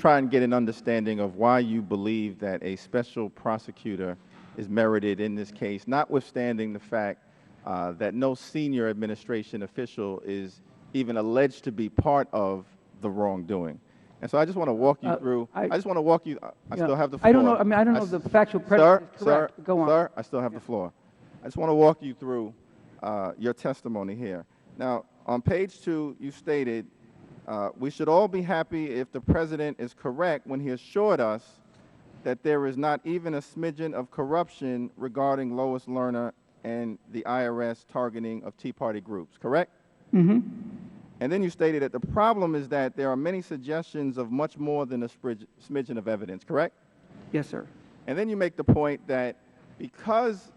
try and get an understanding of why you believe that a special prosecutor is merited in this case, notwithstanding the fact that no senior administration official is even alleged to be part of the wrongdoing. And so I just want to walk you through. I just want to walk you. I still have the floor. I don't know. I mean, I don't know if the factual predicate is correct. Go on. Sir, I still have the floor. I just want to walk you through your testimony here. Now, on page 2, you stated, we should all be happy if the president is correct when he assured us that there is not even a smidgen of corruption regarding Lois Lerner and the IRS targeting of Tea Party groups, correct? Mm-hmm. And then you stated that the problem is that there are many suggestions of much more than a smidgen of evidence, correct? Yes, sir. And then you make the point that because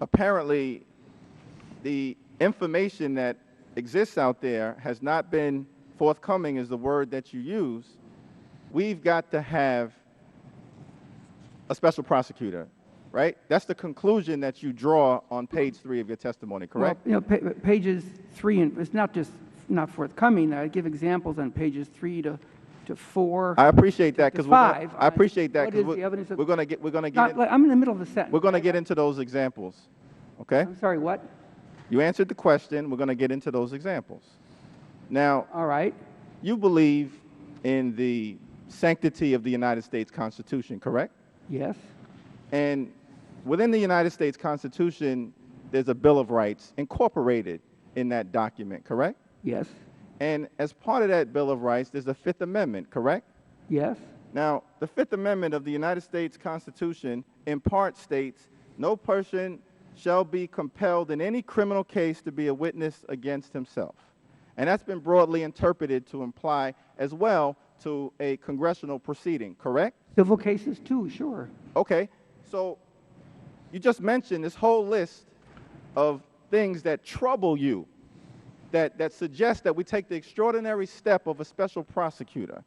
apparently the information that exists out there has not been forthcoming, is the word that you use, we've got to have a special prosecutor, right? That's the conclusion that you draw on page 3 of your testimony, correct? Well, you know, pages 3, and it's not just not forthcoming. I give examples on pages 3 to 4. I appreciate that because I appreciate that because we're going to get. I'm in the middle of the sentence. We're going to get into those examples. Okay. I'm sorry. What? You answered the question. We're going to get into those examples. Now. All right. You believe in the sanctity of the United States Constitution, correct? Yes. And within the United States Constitution, there's a Bill of Rights incorporated in that document, correct? Yes. And as part of that Bill of Rights, there's a Fifth Amendment, correct? Yes. Now, the Fifth Amendment of the United States Constitution in part states, no person shall be compelled in any criminal case to be a witness against himself. And that's been broadly interpreted to imply as well to a congressional proceeding, correct? Civil cases too, sure. Okay, so you just mentioned this whole list of things that trouble you, that suggest that we take the extraordinary step of a special prosecutor.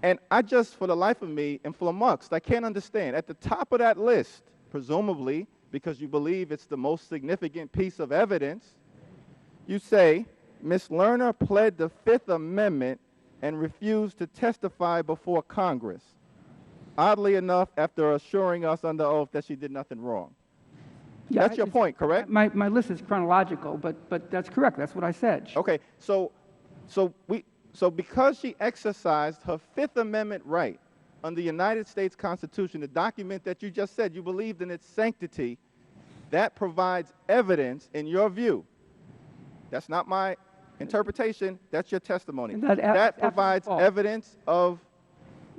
And I just, for the life of me, am flummoxed. I can't understand. At the top of that list, presumably, because you believe it's the most significant piece of evidence, you say, Ms. Lerner pled the Fifth Amendment and refused to testify before Congress. Oddly enough, after assuring us under oath that she did nothing wrong. Yeah, that's your point, correct? My list is chronological, but that's correct. That's what I said. Okay, so because she exercised her Fifth Amendment right under the United States Constitution, the document that you just said you believed in its sanctity, that provides evidence in your view. That's not my interpretation. That's your testimony. That provides evidence of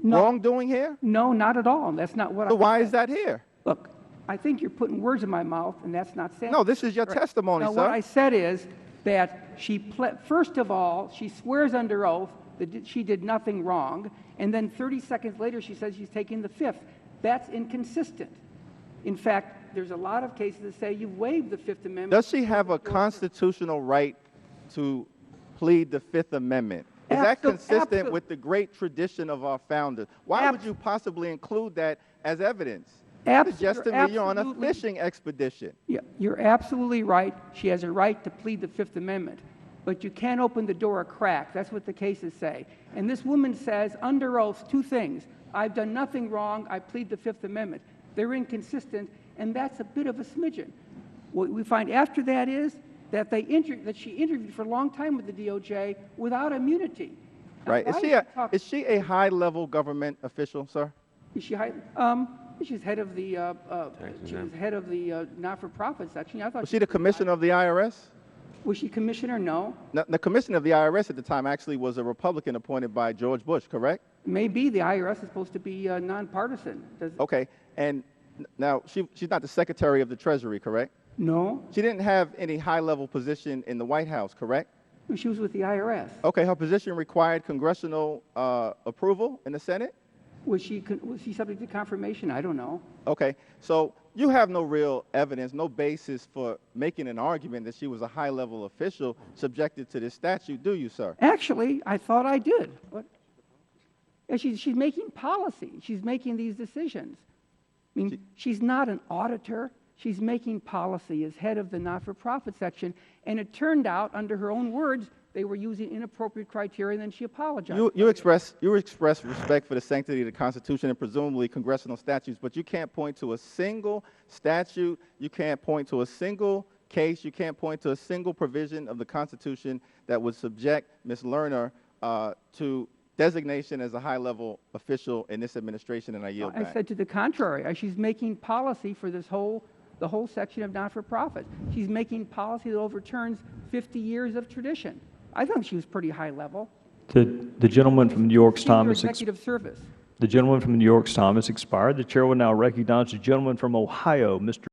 wrongdoing here? No, not at all. That's not what I said. So why is that here? Look, I think you're putting words in my mouth, and that's not saying. No, this is your testimony, sir. What I said is that first of all, she swears under oath that she did nothing wrong, and then 30 seconds later she says she's taking the Fifth. That's inconsistent. In fact, there's a lot of cases that say you've waived the Fifth Amendment. Does she have a constitutional right to plead the Fifth Amendment? Is that consistent with the great tradition of our founders? Why would you possibly include that as evidence? Suggesting that you're on a fishing expedition. Yeah, you're absolutely right. She has a right to plead the Fifth Amendment. But you can't open the door a crack. That's what the cases say. And this woman says under oath 2 things. I've done nothing wrong. I plead the Fifth Amendment. They're inconsistent, and that's a bit of a smidgen. What we find after that is that she interviewed for a long time with the DOJ without immunity. Right. Is she a high-level government official, sir? Is she high? She's head of the not-for-profit section. I thought was she the commissioner of the IRS? Was she commissioner? No. The commissioner of the IRS at the time actually was a Republican appointed by George Bush, correct? Maybe. The IRS is supposed to be nonpartisan. Okay. And now she's not the Secretary of the Treasury, correct? No. She didn't have any high-level position in the White House, correct? She was with the IRS. Okay. Her position required congressional approval in the Senate? Was she subject to confirmation? I don't know. Okay. So you have no real evidence, no basis for making an argument that she was a high-level official subjected to this statute, do you, sir? Actually, I thought I did. What? Yeah, she's making policy. She's making these decisions. I mean, she's not an auditor. She's making policy as head of the not-for-profit section. And it turned out, under her own words, they were using inappropriate criteria, and then she apologized. You express respect for the sanctity of the Constitution and presumably congressional statutes, but you can't point to a single statute, you can't point to a single case, you can't point to a single provision of the Constitution that would subject Ms. Lerner to designation as a high-level official in this administration, and I yield back. I said to the contrary. She's making policy for the whole section of not-for-profit. She's making policy that overturns 50 years of tradition. I think she was pretty high level. The gentleman from New York's time has executive service. The gentleman from New York's time has expired. The chair will now recognize the gentleman from Ohio, Mr.